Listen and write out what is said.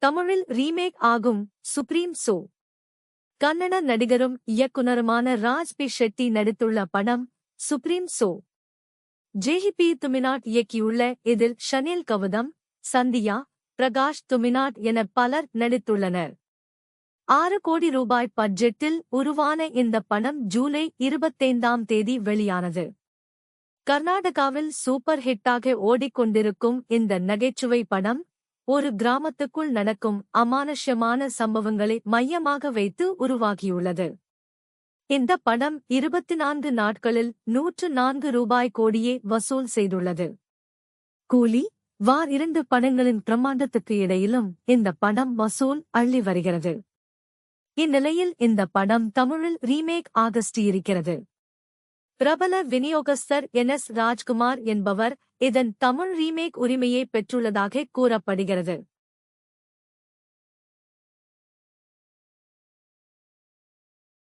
தமிழில் ரீமேக் ஆகும் supreme so. Kannada நடிகரும் இயக்குனருமான ராஜ் பி ஷெட்டி நடித்துள்ள படம் சுப்ரீம் சோ. ஜேஹிபி துமினாட் இயக்கியுள்ள இதில் ஷனீல் கவுதம், சந்தியா, பிரகாஷ் துமினாட் என பலர் நடித்துள்ளனர். 6 கோடி ரூபாய் பட்ஜெட்டில் உருவான இந்த படம் ஜூலை 25ஆம் தேதி வெளியானது. கர்நாடகாவில் சூப்பர் ஹிட்டாக ஓடிக்கொண்டிருக்கும் இந்த நகைச்சுவை படம் ஒரு கிராமத்துக்குள் நடக்கும் அமானுஷ்யமான சம்பவங்களை மையமாக வைத்து உருவாகியுள்ளது. இந்த படம் 24 நாட்களில் 104 ரூபாய் கோடியே வசூல் செய்துள்ளது. கூலி, வார் 2 படங்களின் பிரம்மாண்டத்துக்கு இடையிலும் இந்த படம் வசூல் அள்ளி வருகிறது. இந்நிலையில் இந்த படம் தமிழில் ரீமேக் ஆகஸ்டியிருக்கிறது. பிரபல விநியோகஸ்தர் என்.எஸ். ராஜ்குமார் என்பவர் இதன் தமிழ் ரீமேக் உரிமையை பெற்றுள்ளதாக கூறப்படுகிறது.